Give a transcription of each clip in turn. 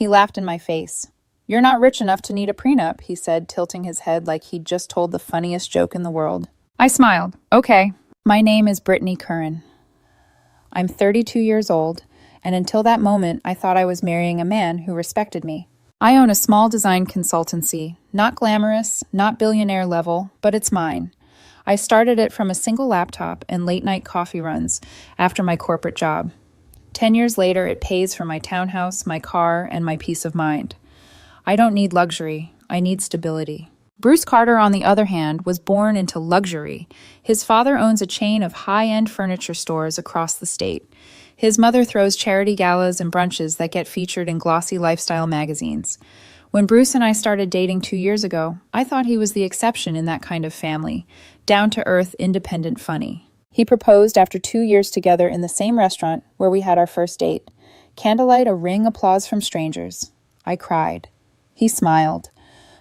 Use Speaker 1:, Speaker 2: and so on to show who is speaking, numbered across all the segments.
Speaker 1: He laughed in my face. "You're not rich enough to need a prenup," he said, tilting his head like he'd just told the funniest joke in the world. I smiled. "Okay. My name is Brittany Curran. I'm 32 years old, and until that moment, I thought I was marrying a man who respected me. I own a small design consultancy, not glamorous, not billionaire level, but it's mine. I started it from a single laptop and late-night coffee runs after my corporate job. 10 years later, it pays for my townhouse, my car, and my peace of mind. I don't need luxury. I need stability." Bruce Carter, on the other hand, was born into luxury. His father owns a chain of high-end furniture stores across the state. His mother throws charity galas and brunches that get featured in glossy lifestyle magazines. When Bruce and I started dating 2 years ago, I thought he was the exception in that kind of family, down-to-earth, independent funny. He proposed after 2 years together in the same restaurant where we had our first date. Candlelight, a ring, applause from strangers. I cried. He smiled.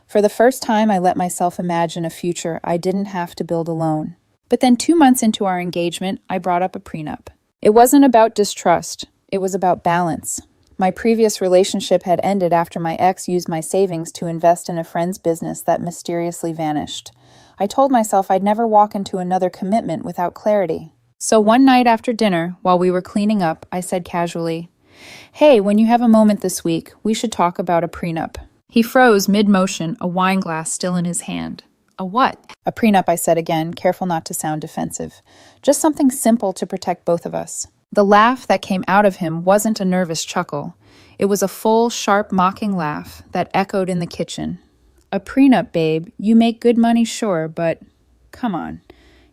Speaker 1: For the first time, I let myself imagine a future I didn't have to build alone. But then 2 months into our engagement, I brought up a prenup. It wasn't about distrust. It was about balance. My previous relationship had ended after my ex used my savings to invest in a friend's business that mysteriously vanished. I told myself I'd never walk into another commitment without clarity. So one night after dinner, while we were cleaning up, I said casually, "Hey, when you have a moment this week, we should talk about a prenup." He froze mid-motion, a wine glass still in his hand. "A what?" "A prenup," I said again, careful not to sound defensive. "Just something simple to protect both of us." The laugh that came out of him wasn't a nervous chuckle. It was a full, sharp, mocking laugh that echoed in the kitchen. "A prenup, babe. You make good money, sure, but come on.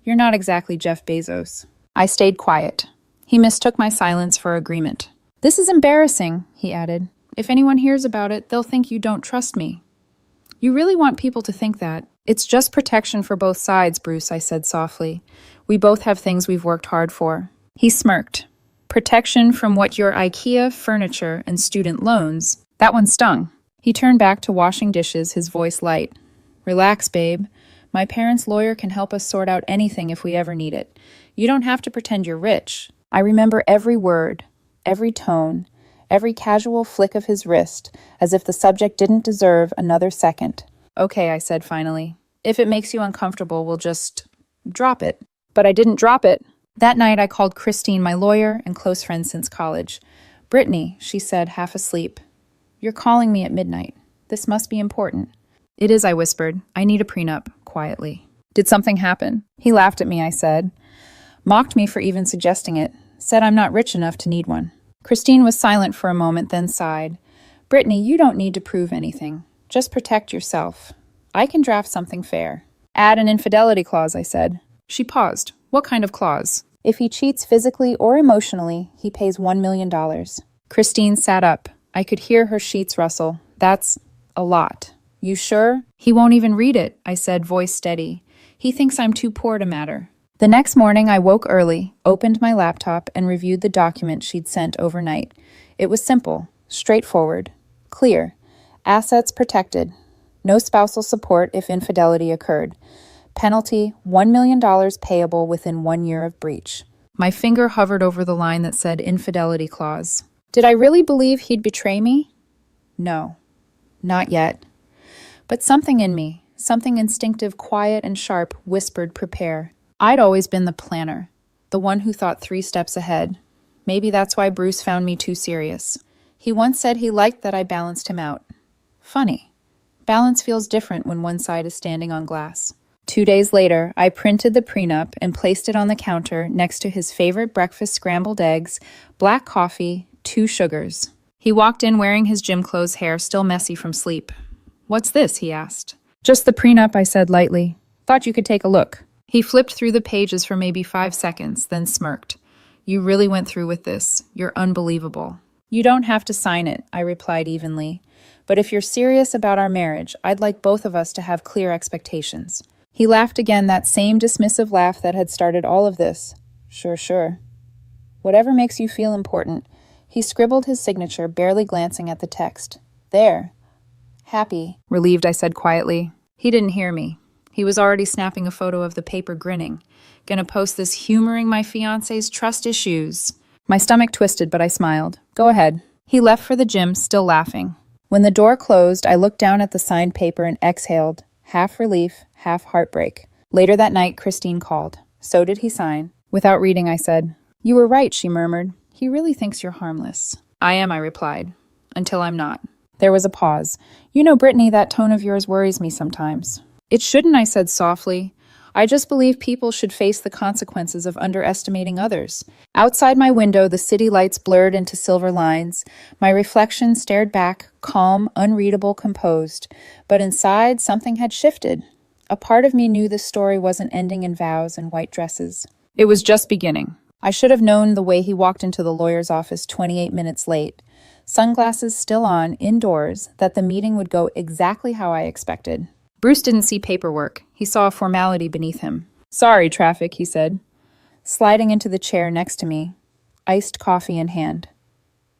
Speaker 1: You're not exactly Jeff Bezos." I stayed quiet. He mistook my silence for agreement. "This is embarrassing," he added. "If anyone hears about it, they'll think you don't trust me." "You really want people to think that?" "It's just protection for both sides, Bruce," I said softly. "We both have things we've worked hard for." He smirked. "Protection from what your IKEA, furniture, and student loans." That one stung. He turned back to washing dishes, his voice light. "Relax, babe. My parents' lawyer can help us sort out anything if we ever need it. You don't have to pretend you're rich." I remember every word, every tone, every casual flick of his wrist, as if the subject didn't deserve another second. "Okay," I said finally. "If it makes you uncomfortable, we'll just drop it." But I didn't drop it. That night, I called Christine, my lawyer and close friend since college. "Brittany," she said, half asleep. "You're calling me at midnight. This must be important." "It is," I whispered. "I need a prenup," quietly. "Did something happen?" He laughed at me, I said. Mocked me for even suggesting it. Said I'm not rich enough to need one. Christine was silent for a moment, then sighed. "Brittany, you don't need to prove anything. Just protect yourself. I can draft something fair." "Add an infidelity clause," I said. She paused. "What kind of clause?" "If he cheats physically or emotionally, he pays $1 million. Christine sat up. I could hear her sheets rustle. "That's a lot." "You sure?" "He won't even read it," I said, voice steady. "He thinks I'm too poor to matter." The next morning, I woke early, opened my laptop, and reviewed the document she'd sent overnight. It was simple, straightforward, clear. Assets protected. No spousal support if infidelity occurred. Penalty, $1 million payable within 1 year of breach. My finger hovered over the line that said infidelity clause. Did I really believe he'd betray me? No, not yet. But something in me, something instinctive, quiet, and sharp, whispered prepare. I'd always been the planner, the one who thought 3 steps ahead. Maybe that's why Bruce found me too serious. He once said he liked that I balanced him out. Funny. Balance feels different when one side is standing on glass. 2 days later, I printed the prenup and placed it on the counter next to his favorite breakfast scrambled eggs, black coffee, 2 sugars. He walked in wearing his gym clothes, hair still messy from sleep. "What's this?" he asked. "Just the prenup," I said lightly. "Thought you could take a look." He flipped through the pages for maybe 5 seconds, then smirked. "You really went through with this. You're unbelievable." "You don't have to sign it," I replied evenly. "But if you're serious about our marriage, I'd like both of us to have clear expectations." He laughed again, that same dismissive laugh that had started all of this. "Sure, sure. Whatever makes you feel important." He scribbled his signature, barely glancing at the text. "There. Happy." "Relieved," I said quietly. He didn't hear me. He was already snapping a photo of the paper, grinning. "Gonna post this humoring my fiancé's trust issues." My stomach twisted, but I smiled. "Go ahead." He left for the gym, still laughing. When the door closed, I looked down at the signed paper and exhaled, half relief, half heartbreak. Later that night, Christine called. So did he sign? Without reading, I said, "You were right," she murmured. "He really thinks you're harmless." "I am," I replied. "Until I'm not." There was a pause. "You know, Brittany, that tone of yours worries me sometimes." "It shouldn't," I said softly. "I just believe people should face the consequences of underestimating others." Outside my window, the city lights blurred into silver lines. My reflection stared back, calm, unreadable, composed. But inside, something had shifted. A part of me knew this story wasn't ending in vows and white dresses. It was just beginning. I should have known the way he walked into the lawyer's office 28 minutes late, sunglasses still on, indoors, that the meeting would go exactly how I expected. Bruce didn't see paperwork. He saw a formality beneath him. "Sorry, traffic," he said, sliding into the chair next to me, iced coffee in hand.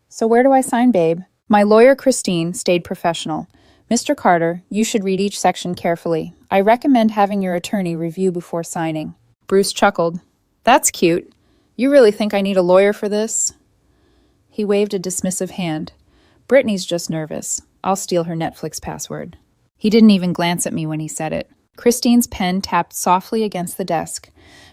Speaker 1: "So where do I sign, babe?" My lawyer, Christine, stayed professional. "Mr. Carter, you should read each section carefully. I recommend having your attorney review before signing." Bruce chuckled. "That's cute. You really think I need a lawyer for this?" He waved a dismissive hand. "Brittany's just nervous. I'll steal her Netflix password." He didn't even glance at me when he said it. Christine's pen tapped softly against the desk.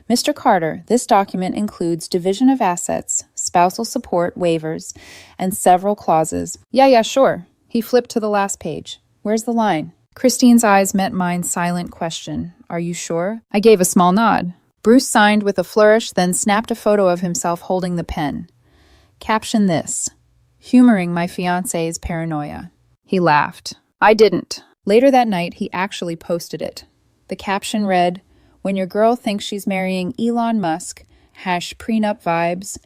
Speaker 1: "Mr. Carter, this document includes division of assets, spousal support, waivers, and several clauses." Yeah, sure." He flipped to the last page. "Where's the line?" Christine's eyes met mine's silent question. "Are you sure?" I gave a small nod. Bruce signed with a flourish, then snapped a photo of himself holding the pen. Caption this: "Humoring my fiancé's paranoia." He laughed. I didn't. Later that night, he actually posted it. The caption read, "When your girl thinks she's marrying Elon Musk, #prenup vibes,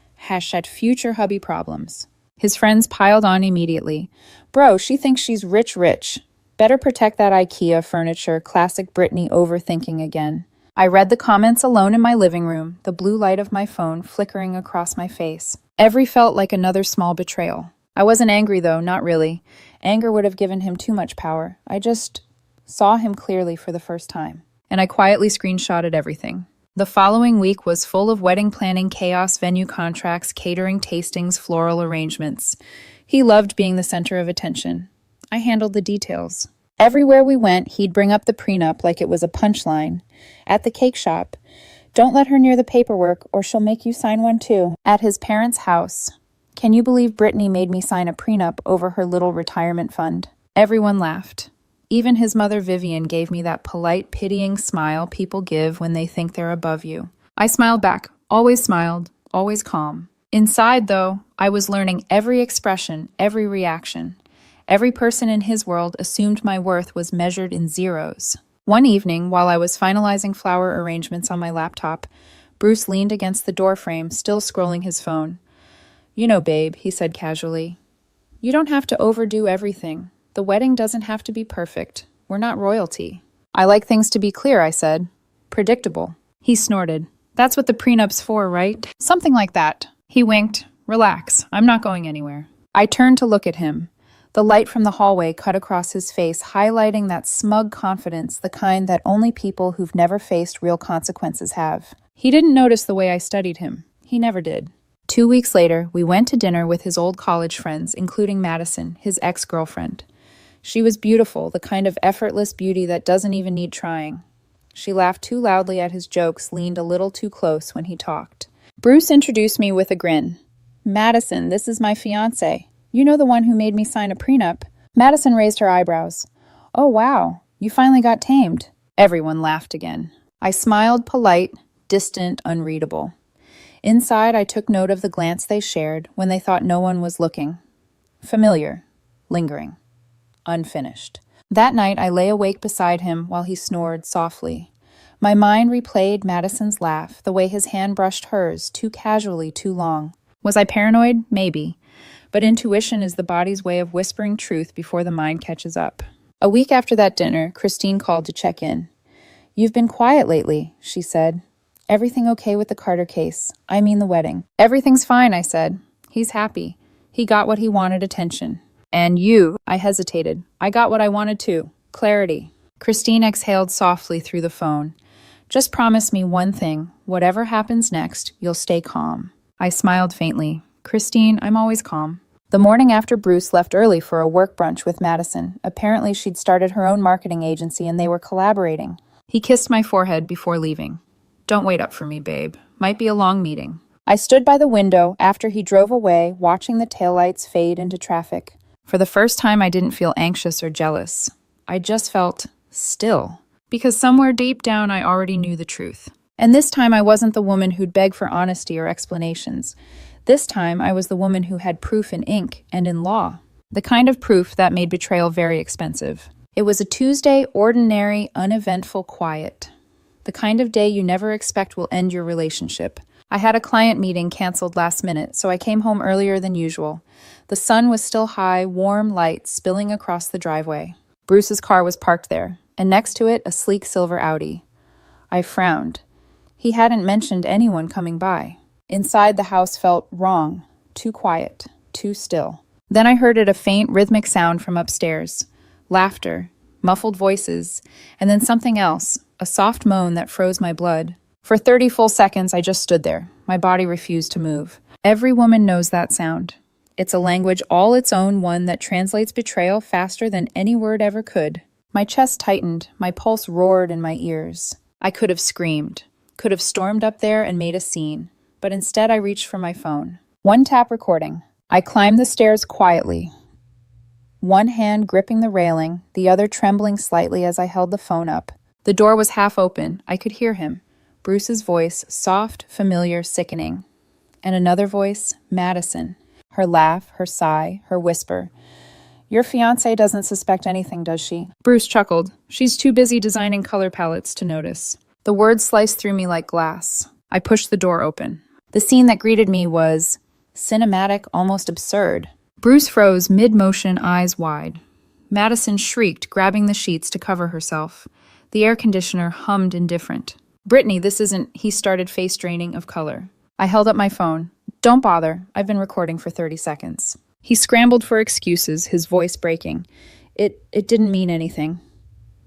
Speaker 1: #future hubby problems." His friends piled on immediately. "Bro, she thinks she's rich. Better protect that IKEA furniture, classic Brittany overthinking again." I read the comments alone in my living room, the blue light of my phone flickering across my face. Every felt like another small betrayal. I wasn't angry though, not really. Anger would have given him too much power. I just saw him clearly for the first time. And I quietly screenshotted everything. The following week was full of wedding planning chaos, venue contracts, catering tastings, floral arrangements. He loved being the center of attention. I handled the details. Everywhere we went, he'd bring up the prenup like it was a punchline. At the cake shop, "Don't let her near the paperwork or she'll make you sign one too." At his parents' house, "Can you believe Brittany made me sign a prenup over her little retirement fund?" Everyone laughed. Even his mother Vivian gave me that polite, pitying smile people give when they think they're above you. I smiled back, always calm. Inside, though, I was learning every expression, every reaction. Every person in his world assumed my worth was measured in zeros. One evening, while I was finalizing flower arrangements on my laptop, Bruce leaned against the doorframe, still scrolling his phone. "You know, babe," he said casually, "you don't have to overdo everything. The wedding doesn't have to be perfect. We're not royalty." "I like things to be clear," I said. "Predictable." He snorted. "That's what the prenup's for, right?" "Something like that." He winked. "Relax. I'm not going anywhere." I turned to look at him. The light from the hallway cut across his face, highlighting that smug confidence, the kind that only people who've never faced real consequences have. He didn't notice the way I studied him. He never did. 2 weeks later, we went to dinner with his old college friends, including Madison, his ex-girlfriend. She was beautiful, the kind of effortless beauty that doesn't even need trying. She laughed too loudly at his jokes, leaned a little too close when he talked. Bruce introduced me with a grin. "Madison, this is my fiancé. You know the one who made me sign a prenup?" Madison raised her eyebrows. "Oh, wow. You finally got tamed." Everyone laughed again. I smiled, polite, distant, unreadable. Inside, I took note of the glance they shared when they thought no one was looking. Familiar, lingering, unfinished. That night, I lay awake beside him while he snored softly. My mind replayed Madison's laugh, the way his hand brushed hers, too casually, too long. Was I paranoid? Maybe. But intuition is the body's way of whispering truth before the mind catches up. A week after that dinner, Christine called to check in. "You've been quiet lately," she said. "Everything okay with the Carter case? I mean the wedding." "Everything's fine," I said. "He's happy. He got what he wanted, attention." "And you?" I hesitated. "I got what I wanted too. Clarity." Christine exhaled softly through the phone. "Just promise me one thing. Whatever happens next, you'll stay calm." I smiled faintly. "Christine, I'm always calm." The morning after Bruce left early for a work brunch with Madison, apparently she'd started her own marketing agency and they were collaborating. He kissed my forehead before leaving. Don't wait up for me, babe. Might be a long meeting. I stood by the window after he drove away, watching the taillights fade into traffic. For the first time, I didn't feel anxious or jealous. I just felt still, because somewhere deep down I already knew the truth. And this time I wasn't the woman who'd beg for honesty or explanations. This time I was the woman who had proof in ink and in law. The kind of proof that made betrayal very expensive. It was a Tuesday, ordinary, uneventful quiet. The kind of day you never expect will end your relationship. I had a client meeting canceled last minute, so I came home earlier than usual. The sun was still high, warm light spilling across the driveway. Bruce's car was parked there, and next to it, a sleek silver Audi. I frowned. He hadn't mentioned anyone coming by. Inside, the house felt wrong, too quiet, too still. Then I heard a faint, rhythmic sound from upstairs. Laughter, muffled voices, and then something else, a soft moan that froze my blood. For 30 full seconds, I just stood there. My body refused to move. Every woman knows that sound. It's a language all its own, one that translates betrayal faster than any word ever could. My chest tightened, my pulse roared in my ears. I could have screamed, could have stormed up there and made a scene, but instead I reached for my phone. One tap recording. I climbed the stairs quietly, one hand gripping the railing, the other trembling slightly as I held the phone up. The door was half open. I could hear him. Bruce's voice, soft, familiar, sickening. And another voice, Madison. Her laugh, her sigh, her whisper. Your fiancé doesn't suspect anything, does she? Bruce chuckled. She's too busy designing color palettes to notice. The words sliced through me like glass. I pushed the door open. The scene that greeted me was cinematic, almost absurd. Bruce froze mid-motion, eyes wide. Madison shrieked, grabbing the sheets to cover herself. The air conditioner hummed indifferent. Brittany, this isn't, he started face draining of color. I held up my phone. Don't bother. I've been recording for 30 seconds. He scrambled for excuses, his voice breaking. It didn't mean anything.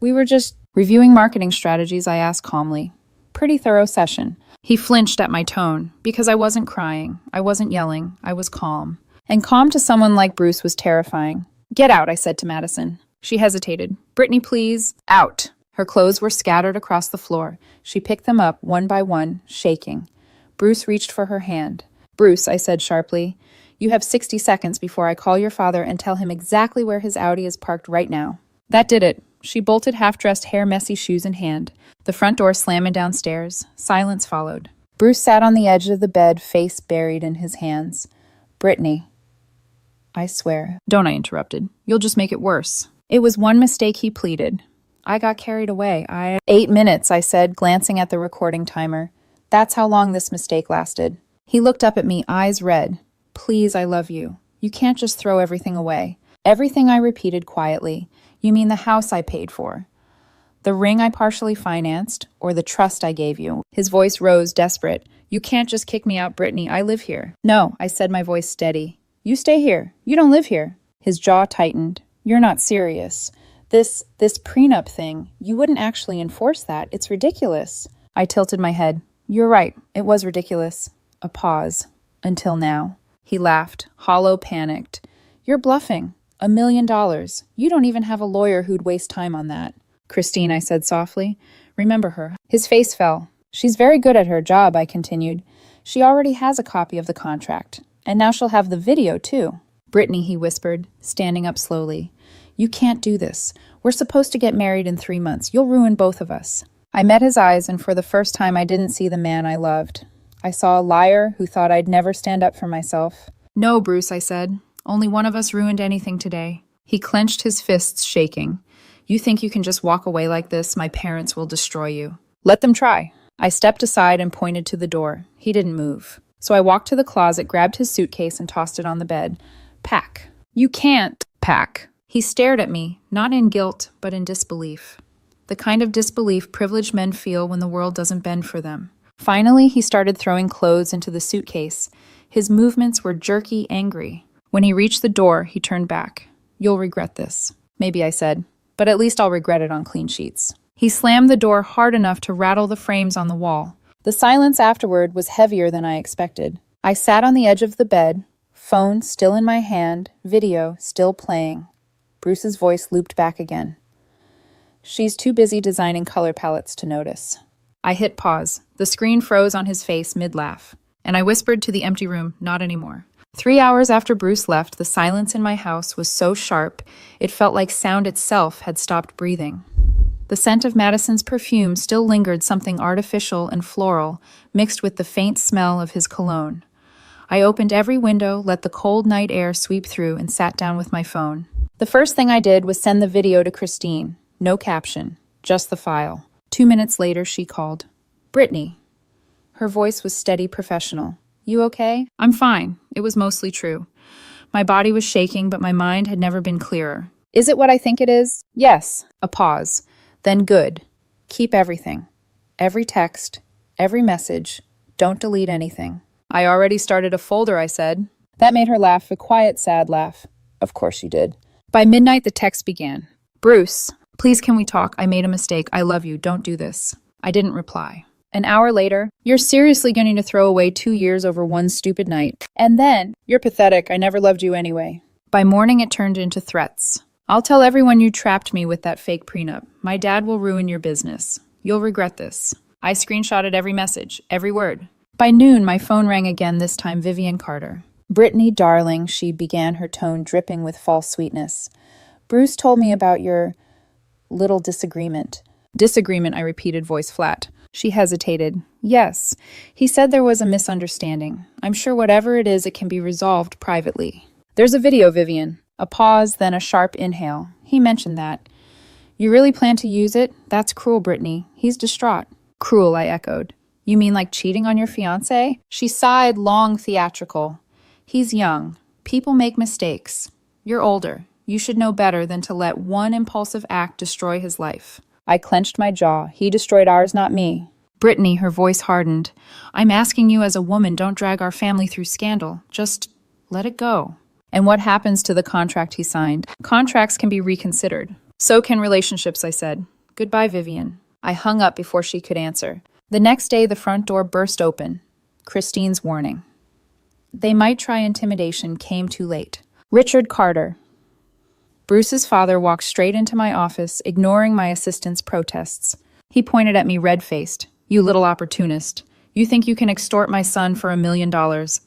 Speaker 1: We were just reviewing marketing strategies, I asked calmly. Pretty thorough session. He flinched at my tone, because I wasn't crying. I wasn't yelling. I was calm. And calm to someone like Bruce was terrifying. Get out, I said to Madison. She hesitated. Brittany, please. Out. Her clothes were scattered across the floor. She picked them up, one by one, shaking. Bruce reached for her hand. Bruce, I said sharply, you have 60 seconds before I call your father and tell him exactly where his Audi is parked right now. That did it. She bolted half-dressed hair, messy shoes in hand. The front door slamming downstairs. Silence followed. Bruce sat on the edge of the bed, face buried in his hands. Brittany. I swear. Don't, I interrupted. You'll just make it worse. It was one mistake, he pleaded. I got carried away. 8 minutes, I said, glancing at the recording timer. That's how long this mistake lasted. He looked up at me, eyes red. Please, I love you. You can't just throw everything away. Everything, I repeated quietly. You mean the house I paid for? The ring I partially financed, or the trust I gave you? His voice rose, desperate. You can't just kick me out, Brittany. I live here. No, I said, my voice steady. You stay here. You don't live here. His jaw tightened. You're not serious. This prenup thing, you wouldn't actually enforce that. It's ridiculous. I tilted my head. You're right. It was ridiculous. A pause. Until now. He laughed, hollow, panicked. You're bluffing. $1 million. You don't even have a lawyer who'd waste time on that. Christine, I said softly. Remember her. His face fell. She's very good at her job, I continued. She already has a copy of the contract. And now she'll have the video, too. Brittany, he whispered, standing up slowly. You can't do this. We're supposed to get married in 3 months. You'll ruin both of us. I met his eyes, and for the first time I didn't see the man I loved. I saw a liar who thought I'd never stand up for myself. No, Bruce, I said. Only one of us ruined anything today. He clenched his fists, shaking. You think you can just walk away like this? My parents will destroy you. Let them try. I stepped aside and pointed to the door. He didn't move. So I walked to the closet, grabbed his suitcase, and tossed it on the bed. Pack. You can't pack. He stared at me, not in guilt, but in disbelief. The kind of disbelief privileged men feel when the world doesn't bend for them. Finally, he started throwing clothes into the suitcase. His movements were jerky, angry. When he reached the door, he turned back. You'll regret this. Maybe, I said, but at least I'll regret it on clean sheets. He slammed the door hard enough to rattle the frames on the wall. The silence afterward was heavier than I expected. I sat on the edge of the bed, Phone still in my hand, video still playing. Bruce's voice looped back again. She's too busy designing color palettes to notice. I hit pause. The screen froze on his face mid-laugh, and I whispered to the empty room, not anymore. 3 hours after Bruce left, the silence in my house was so sharp, it felt like sound itself had stopped breathing. The scent of Madison's perfume still lingered, something artificial and floral, mixed with the faint smell of his cologne. I opened every window, let the cold night air sweep through, and sat down with my phone. The first thing I did was send the video to Christine. No caption, just the file. 2 minutes later, she called. "Brittany." Her voice was steady, professional. "You okay?" "I'm fine." It was mostly true. My body was shaking, but my mind had never been clearer. "Is it what I think it is?" "Yes." A pause. Then "Good. Keep everything. Every text, every message. Don't delete anything." "I already started a folder," I said. That made her laugh, a quiet, sad laugh. "Of course you did." By midnight, the text began. "Bruce, please can we talk? I made a mistake. I love you. Don't do this." I didn't reply. An hour later, "You're seriously going to throw away 2 years over one stupid night." And then, "You're pathetic. I never loved you anyway." By morning, it turned into threats. "I'll tell everyone you trapped me with that fake prenup. My dad will ruin your business. You'll regret this." I screenshotted every message, every word. By noon, my phone rang again, this time Vivian Carter. "Brittany, darling," she began, her tone dripping with false sweetness. "Bruce told me about your little disagreement." "Disagreement," I repeated, voice flat. She hesitated. "Yes. He said there was a misunderstanding. I'm sure whatever it is, it can be resolved privately." "There's a video, Vivian." A pause, then a sharp inhale. "He mentioned that." "You really plan to use it? That's cruel, Brittany." He's distraught. "Cruel," I echoed. "You mean like cheating on your fiancé?" She sighed, long, theatrical. "He's young. People make mistakes. You're older. You should know better than to let one impulsive act destroy his life." I clenched my jaw. "He destroyed ours, not me." "Brittany," her voice hardened. "I'm asking you as a woman, don't drag our family through scandal. Just let it go." "And what happens to the contract he signed?" "Contracts can be reconsidered. So can relationships," I said. "Goodbye, Vivian." I hung up before she could answer. The next day, the front door burst open. Christine's warning. They might try intimidation came too late. Richard Carter. Bruce's father walked straight into my office, ignoring my assistant's protests. He pointed at me red-faced. "You little opportunist. You think you can extort my son for $1 million.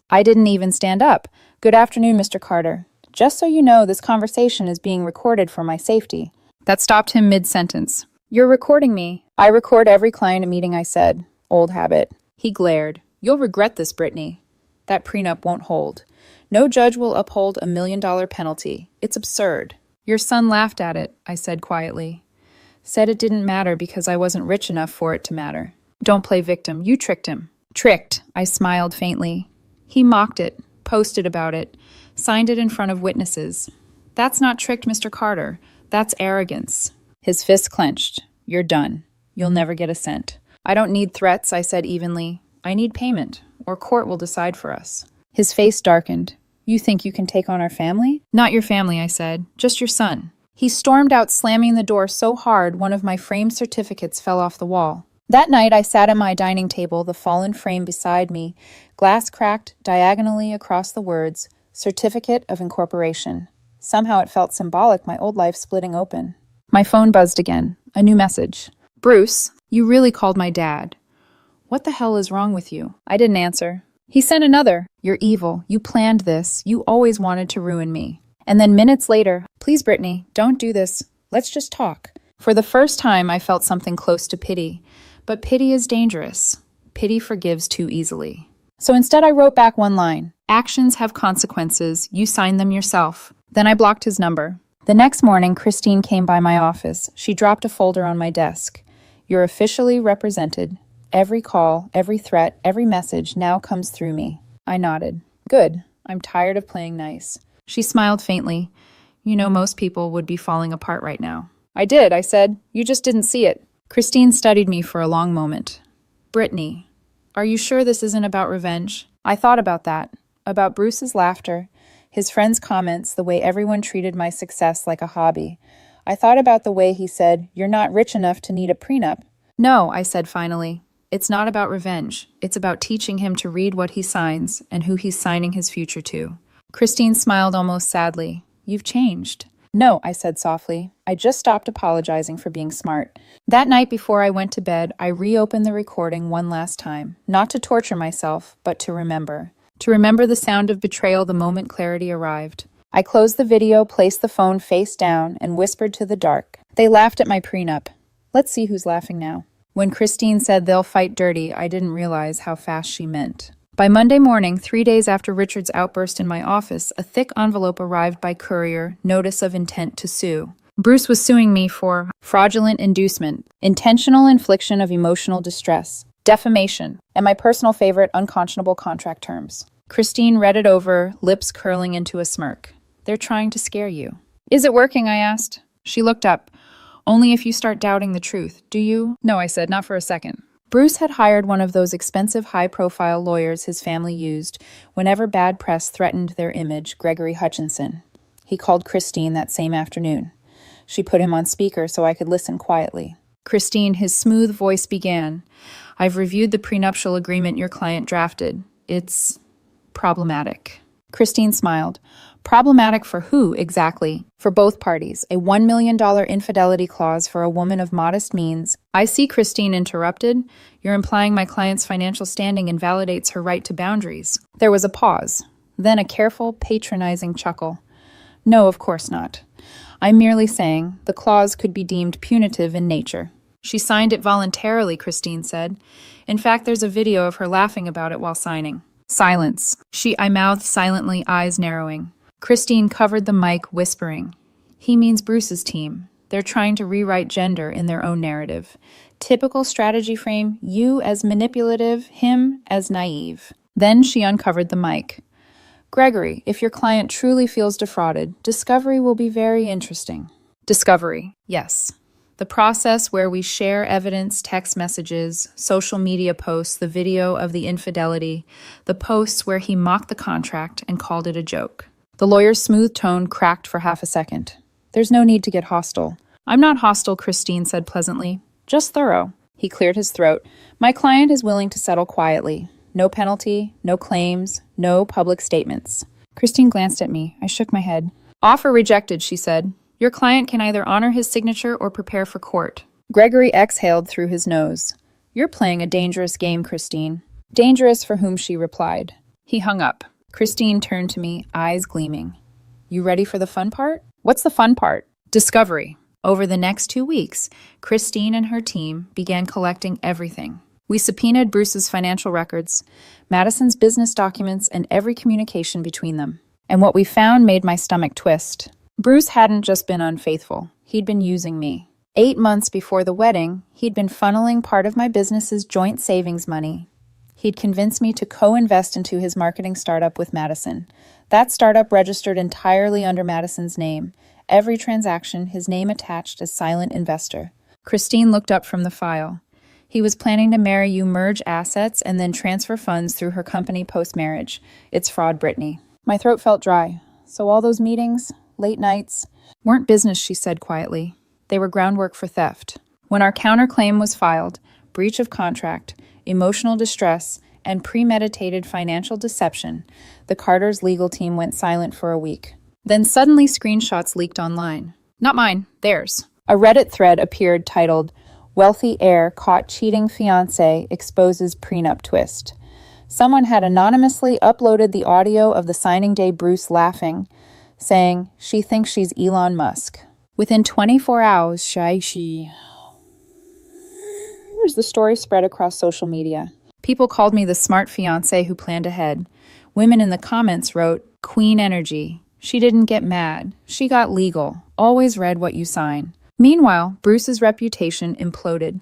Speaker 1: I didn't even stand up. "Good afternoon, Mr. Carter. Just so you know, this conversation is being recorded for my safety." That stopped him mid-sentence. "You're recording me." "I record every client meeting," I said. Old habit. He glared. "You'll regret this, Brittany. That prenup won't hold. No judge will uphold $1 million penalty. It's absurd." "Your son laughed at it," I said quietly. "Said it didn't matter because I wasn't rich enough for it to matter." "Don't play victim. You tricked him." "Tricked," I smiled faintly. "He mocked it, posted about it, signed it in front of witnesses." "That's not tricked, Mr. Carter. That's arrogance." His fist clenched. "You're done. You'll never get a cent." "I don't need threats," I said evenly. "I need payment, or court will decide for us." His face darkened. "You think you can take on our family?" "Not your family," I said. "Just your son." He stormed out, slamming the door so hard one of my framed certificates fell off the wall. That night I sat at my dining table, the fallen frame beside me, glass cracked diagonally across the words, "Certificate of Incorporation." Somehow it felt symbolic, my old life splitting open. My phone buzzed again. A new message. "Bruce, you really called my dad. What the hell is wrong with you?" I didn't answer. He sent another. "You're evil. You planned this. You always wanted to ruin me." And then minutes later, "Please, Brittany, don't do this. Let's just talk." For the first time, I felt something close to pity. But pity is dangerous. Pity forgives too easily. So instead I wrote back one line. "Actions have consequences. You sign them yourself." Then I blocked his number. The next morning, Christine came by my office. She dropped a folder on my desk. "You're officially represented. Every call, every threat, every message now comes through me." I nodded. "Good. I'm tired of playing nice." She smiled faintly. "You know, most people would be falling apart right now." "I did," I said. "You just didn't see it." Christine studied me for a long moment. "Brittany, are you sure this isn't about revenge?" I thought about that. About Bruce's laughter, his friends' comments, the way everyone treated my success like a hobby. I thought about the way he said, "You're not rich enough to need a prenup." "No," I said finally. "It's not about revenge. It's about teaching him to read what he signs and who he's signing his future to." Christine smiled almost sadly. You've changed. No, I said softly. I just stopped apologizing for being smart. That night before I went to bed, I reopened the recording one last time, not to torture myself, but to remember. To remember the sound of betrayal the moment clarity arrived. I closed the video, placed the phone face down, and whispered to the dark. They laughed at my prenup. Let's see who's laughing now. When Christine said they'll fight dirty, I didn't realize how fast she meant. By Monday morning, 3 days after Richard's outburst in my office, a thick envelope arrived by courier, notice of intent to sue. Bruce was suing me for fraudulent inducement, intentional infliction of emotional distress, defamation, and my personal favorite, unconscionable contract terms. Christine read it over, lips curling into a smirk. They're trying to scare you. Is it working? I asked. She looked up. Only if you start doubting the truth. Do you? No, I said, not for a second. Bruce had hired one of those expensive high-profile lawyers his family used whenever bad press threatened their image, Gregory Hutchinson. He called Christine that same afternoon. She put him on speaker so I could listen quietly. Christine, his smooth voice began. I've reviewed the prenuptial agreement your client drafted. It's problematic. Christine smiled. Problematic for who, exactly? For both parties. A $1 million infidelity clause for a woman of modest means. I see, Christine interrupted. You're implying my client's financial standing invalidates her right to boundaries. There was a pause. Then a careful, patronizing chuckle. No, of course not. I'm merely saying the clause could be deemed punitive in nature. She signed it voluntarily, Christine said. In fact, there's a video of her laughing about it while signing. Silence. I mouthed silently, eyes narrowing. Christine covered the mic, whispering. He means Bruce's team. They're trying to rewrite gender in their own narrative. Typical strategy frame, you as manipulative, him as naive. Then she uncovered the mic. Gregory, if your client truly feels defrauded, discovery will be very interesting. Discovery, yes. The process where we share evidence, text messages, social media posts, the video of the infidelity, the posts where he mocked the contract and called it a joke. The lawyer's smooth tone cracked for half a second. There's no need to get hostile. I'm not hostile, Christine said pleasantly. Just thorough. He cleared his throat. My client is willing to settle quietly. No penalty, no claims, no public statements. Christine glanced at me. I shook my head. Offer rejected, she said. Your client can either honor his signature or prepare for court. Gregory exhaled through his nose. You're playing a dangerous game, Christine. Dangerous for whom, she replied. He hung up. Christine turned to me, eyes gleaming. You ready for the fun part? What's the fun part? Discovery. Over the next 2 weeks, Christine and her team began collecting everything. We subpoenaed Bruce's financial records, Madison's business documents, and every communication between them. And what we found made my stomach twist. Bruce hadn't just been unfaithful. He'd been using me. 8 months before the wedding, he'd been funneling part of my business's joint savings money. He'd convinced me to co-invest into his marketing startup with Madison. That startup registered entirely under Madison's name. Every transaction, his name attached as silent investor. Christine looked up from the file. He was planning to marry you, merge assets, and then transfer funds through her company post-marriage. It's fraud, Brittany. My throat felt dry. So all those meetings, late nights, weren't business, she said quietly. They were groundwork for theft. When our counterclaim was filed, breach of contract, emotional distress, and premeditated financial deception, the Carters' legal team went silent for a week. Then suddenly screenshots leaked online. Not mine, theirs. A Reddit thread appeared titled, Wealthy heir caught cheating fiancé exposes prenup twist. Someone had anonymously uploaded the audio of the signing day Bruce laughing, saying, she thinks she's Elon Musk. Within 24 hours, the story spread across social media. People called me the smart fiancé who planned ahead. Women in the comments wrote, Queen energy. She didn't get mad. She got legal. Always read what you sign. Meanwhile, Bruce's reputation imploded.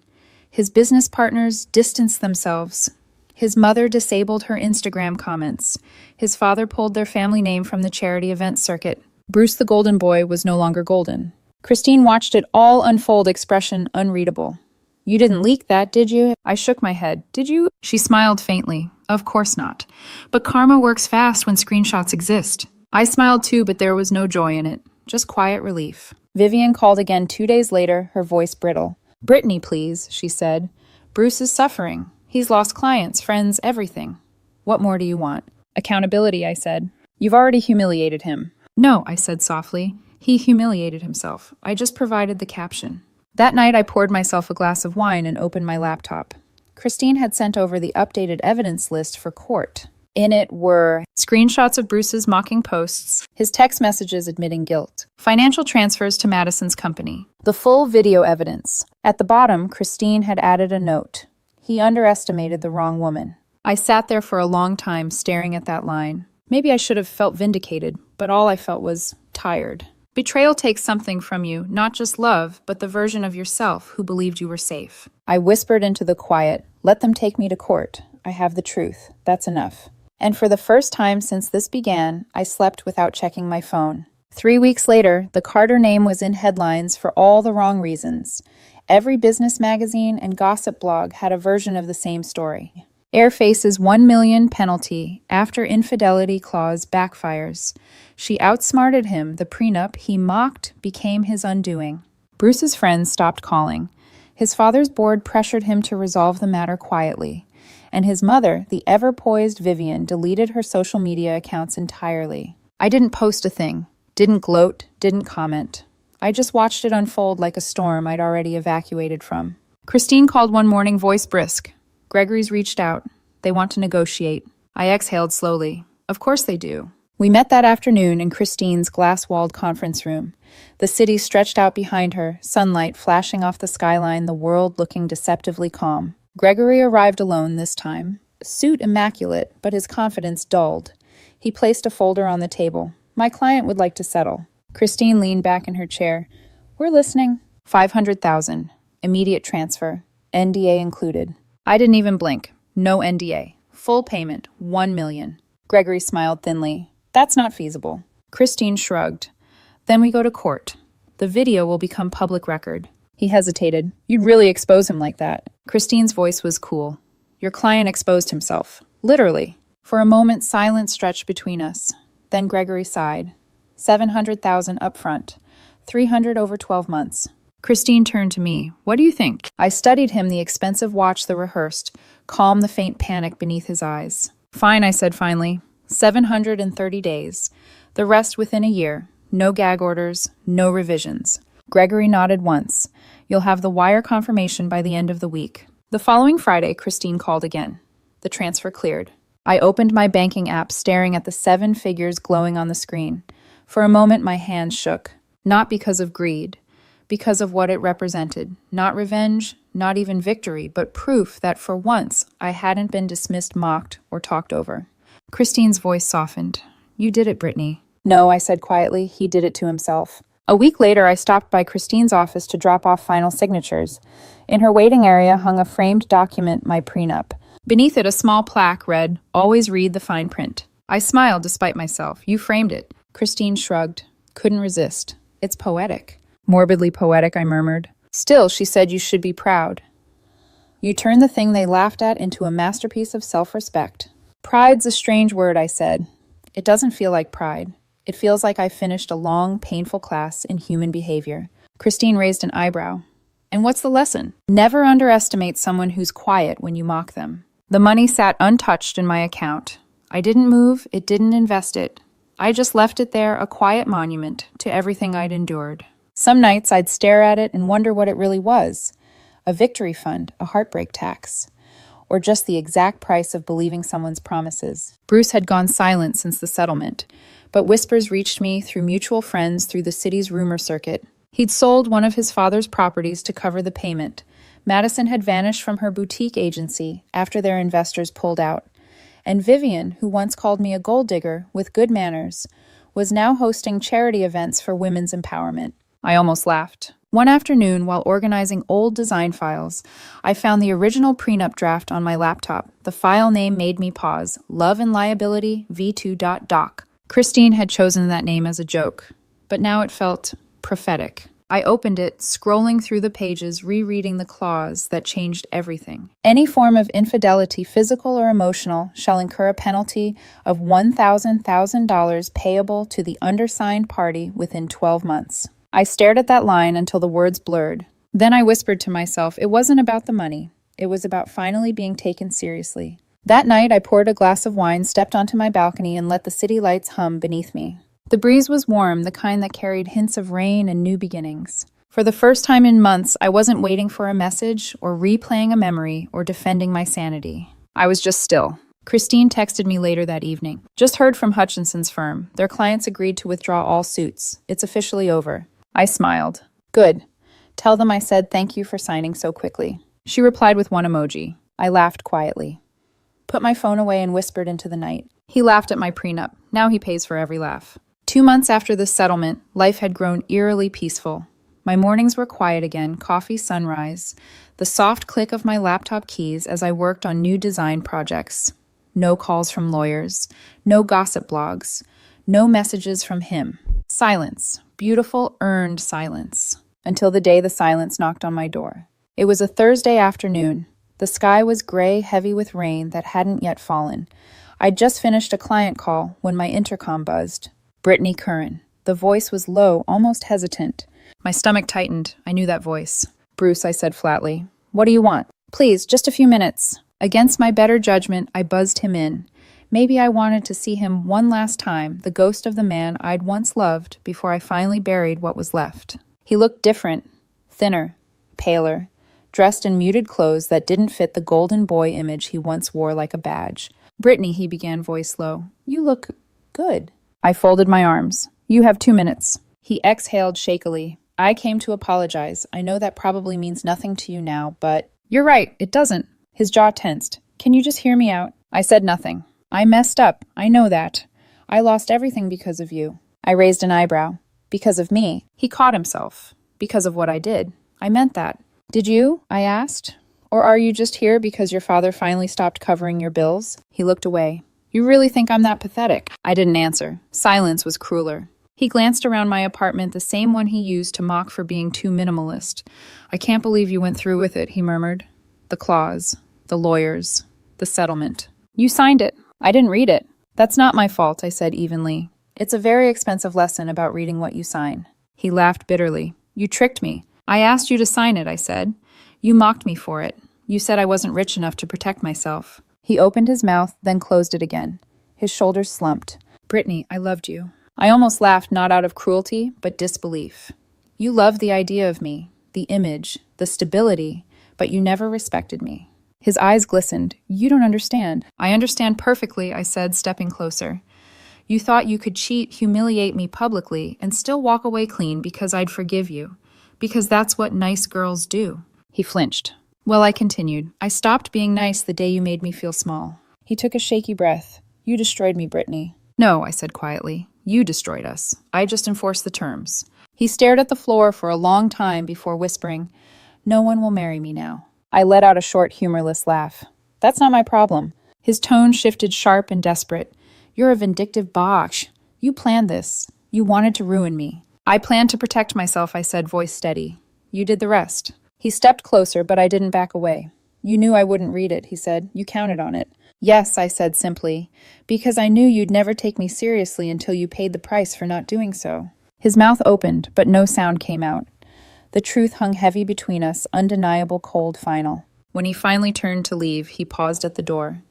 Speaker 1: His business partners distanced themselves. His mother disabled her Instagram comments. His father pulled their family name from the charity event circuit. Bruce the Golden Boy was no longer golden. Christine watched it all unfold, expression unreadable. You didn't leak that, did you? I shook my head. Did you? She smiled faintly. Of course not. But karma works fast when screenshots exist. I smiled too, but there was no joy in it. Just quiet relief. Vivian called again 2 days later, her voice brittle. Brittany, please, she said. Bruce is suffering. He's lost clients, friends, everything. What more do you want? Accountability, I said. You've already humiliated him. No, I said softly. He humiliated himself. I just provided the caption. That night, I poured myself a glass of wine and opened my laptop. Christine had sent over the updated evidence list for court. In it were screenshots of Bruce's mocking posts, his text messages admitting guilt, financial transfers to Madison's company, the full video evidence. At the bottom, Christine had added a note. He underestimated the wrong woman. I sat there for a long time staring at that line. Maybe I should have felt vindicated, but all I felt was tired. Betrayal takes something from you, not just love, but the version of yourself who believed you were safe. I whispered into the quiet, "Let them take me to court. I have the truth. That's enough." And for the first time since this began, I slept without checking my phone. 3 weeks later, the Carter name was in headlines for all the wrong reasons. Every business magazine and gossip blog had a version of the same story. Heir faces $1 million penalty after infidelity clause backfires. She outsmarted him. The prenup he mocked became his undoing. Bruce's friends stopped calling. His father's board pressured him to resolve the matter quietly. And his mother, the ever-poised Vivian, deleted her social media accounts entirely. I didn't post a thing, didn't gloat, didn't comment. I just watched it unfold like a storm I'd already evacuated from. Christine called one morning, voice brisk. Gregory's reached out. They want to negotiate. I exhaled slowly. Of course they do. We met that afternoon in Christine's glass-walled conference room. The city stretched out behind her, sunlight flashing off the skyline, the world looking deceptively calm. Gregory arrived alone this time. Suit immaculate, but his confidence dulled. He placed a folder on the table. My client would like to settle. Christine leaned back in her chair. We're listening. $500,000. Immediate transfer. NDA included. I didn't even blink. No NDA. Full payment. $1 million. Gregory smiled thinly. That's not feasible. Christine shrugged. Then we go to court. The video will become public record. He hesitated. You'd really expose him like that. Christine's voice was cool. Your client exposed himself. Literally. For a moment, silence stretched between us. Then Gregory sighed. $700,000 up front. $300,000 over 12 months. Christine turned to me. What do you think? I studied him the expensive watch the rehearsed, calm the faint panic beneath his eyes. Fine, I said finally. 730 days. The rest within a year. No gag orders, no revisions. Gregory nodded once. You'll have the wire confirmation by the end of the week. The following Friday, Christine called again. The transfer cleared. I opened my banking app, staring at the 7 figures glowing on the screen. For a moment, my hands shook. Not because of greed, because of what it represented. Not revenge, not even victory, but proof that for once, I hadn't been dismissed, mocked, or talked over. Christine's voice softened. You did it, Brittany. No, I said quietly. He did it to himself. A week later, I stopped by Christine's office to drop off final signatures. In her waiting area hung a framed document, my prenup. Beneath it, a small plaque read, Always read the fine print. I smiled despite myself. You framed it. Christine shrugged. Couldn't resist. It's poetic. Morbidly poetic, I murmured. Still, she said, you should be proud. You turned the thing they laughed at into a masterpiece of self-respect. Pride's a strange word, I said. It doesn't feel like pride. It feels like I finished a long, painful class in human behavior. Christine raised an eyebrow. And what's the lesson? Never underestimate someone who's quiet when you mock them. The money sat untouched in my account. I didn't move, it didn't invest it. I just left it there, a quiet monument to everything I'd endured. Some nights I'd stare at it and wonder what it really was. A victory fund, a heartbreak tax. Or just the exact price of believing someone's promises. Bruce had gone silent since the settlement, but whispers reached me through mutual friends through the city's rumor circuit. He'd sold one of his father's properties to cover the payment. Madison had vanished from her boutique agency after their investors pulled out. And Vivian, who once called me a gold digger with good manners, was now hosting charity events for women's empowerment. I almost laughed. One afternoon, while organizing old design files, I found the original prenup draft on my laptop. The file name made me pause. Love and Liability v2.doc. Christine had chosen that name as a joke, but now it felt prophetic. I opened it, scrolling through the pages, rereading the clause that changed everything. Any form of infidelity, physical or emotional, shall incur a penalty of $1,000 payable to the undersigned party within 12 months. I stared at that line until the words blurred. Then I whispered to myself, it wasn't about the money. It was about finally being taken seriously. That night, I poured a glass of wine, stepped onto my balcony, and let the city lights hum beneath me. The breeze was warm, the kind that carried hints of rain and new beginnings. For the first time in months, I wasn't waiting for a message, or replaying a memory, or defending my sanity. I was just still. Christine texted me later that evening. Just heard from Hutchinson's firm. Their clients agreed to withdraw all suits. It's officially over. I smiled. Good. Tell them I said thank you for signing so quickly. She replied with one emoji. I laughed quietly. Put my phone away and whispered into the night. He laughed at my prenup. Now he pays for every laugh. 2 months after the settlement, life had grown eerily peaceful. My mornings were quiet again, coffee sunrise, the soft click of my laptop keys as I worked on new design projects. No calls from lawyers, no gossip blogs, no messages from him. Silence, beautiful, earned silence, until the day the silence knocked on my door. It was a Thursday afternoon. The sky was gray, heavy with rain that hadn't yet fallen. I'd just finished a client call when my intercom buzzed. Brittany Curran. The voice was low, almost hesitant. My stomach tightened. I knew that voice. Bruce, I said flatly. What do you want? Please, just a few minutes. Against my better judgment, I buzzed him in. Maybe I wanted to see him one last time, the ghost of the man I'd once loved, before I finally buried what was left. He looked different, thinner, paler, dressed in muted clothes that didn't fit the golden boy image he once wore like a badge. Brittany, he began, voice low. You look good. I folded my arms. You have 2 minutes. He exhaled shakily. I came to apologize. I know that probably means nothing to you now, but... You're right, it doesn't. His jaw tensed. Can you just hear me out? I said nothing. I messed up. I know that. I lost everything because of you. I raised an eyebrow. Because of me. He caught himself. Because of what I did. I meant that. Did you? I asked. Or are you just here because your father finally stopped covering your bills? He looked away. You really think I'm that pathetic? I didn't answer. Silence was crueler. He glanced around my apartment, the same one he used to mock for being too minimalist. I can't believe you went through with it, he murmured. The clause, the lawyers, the settlement. You signed it. I didn't read it. That's not my fault, I said evenly. It's a very expensive lesson about reading what you sign. He laughed bitterly. You tricked me. I asked you to sign it, I said. You mocked me for it. You said I wasn't rich enough to protect myself. He opened his mouth, then closed it again. His shoulders slumped. Brittany, I loved you. I almost laughed, not out of cruelty, but disbelief. You loved the idea of me, the image, the stability, but you never respected me. His eyes glistened. You don't understand. I understand perfectly, I said, stepping closer. You thought you could cheat, humiliate me publicly, and still walk away clean because I'd forgive you. Because that's what nice girls do. He flinched. Well, I continued. I stopped being nice the day you made me feel small. He took a shaky breath. You destroyed me, Brittany. No, I said quietly. You destroyed us. I just enforced the terms. He stared at the floor for a long time before whispering, No one will marry me now. I let out a short, humorless laugh. That's not my problem. His tone shifted sharp and desperate. You're a vindictive bosh. You planned this. You wanted to ruin me. I planned to protect myself, I said, voice steady. You did the rest. He stepped closer, but I didn't back away. You knew I wouldn't read it, he said. You counted on it. Yes, I said simply, because I knew you'd never take me seriously until you paid the price for not doing so. His mouth opened, but no sound came out. The truth hung heavy between us, undeniable, cold, final. When he finally turned to leave, he paused at the door.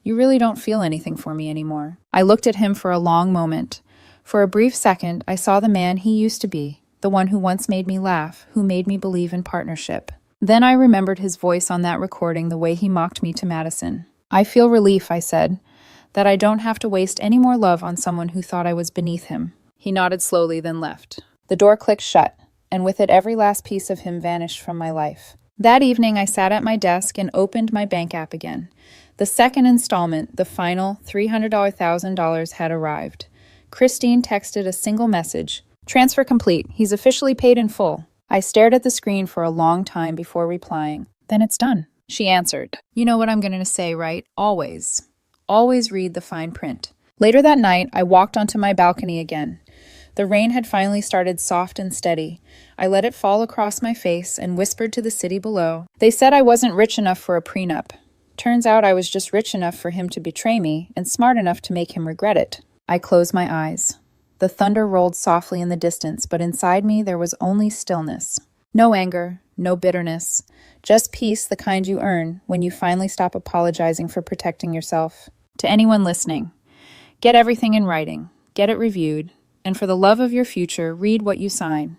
Speaker 1: You really don't feel anything for me anymore. I looked at him for a long moment. For a brief second, I saw the man he used to be, the one who once made me laugh, who made me believe in partnership. Then I remembered his voice on that recording, the way he mocked me to Madison. I feel relief, I said, that I don't have to waste any more love on someone who thought I was beneath him. He nodded slowly, then left. The door clicked shut, and with it every last piece of him vanished from my life. That evening I sat at my desk and opened my bank app again. The second installment, the final $300,000 had arrived. Christine texted a single message. Transfer complete. He's officially paid in full. I stared at the screen for a long time before replying. Then it's done. She answered. You know what I'm going to say, right? Always. Always read the fine print. Later that night, I walked onto my balcony again. The rain had finally started soft and steady. I let it fall across my face and whispered to the city below. They said I wasn't rich enough for a prenup. Turns out I was just rich enough for him to betray me and smart enough to make him regret it. I closed my eyes. The thunder rolled softly in the distance, but inside me there was only stillness. No anger, no bitterness, just peace, the kind you earn when you finally stop apologizing for protecting yourself. To anyone listening, get everything in writing, get it reviewed, and for the love of your future, read what you sign.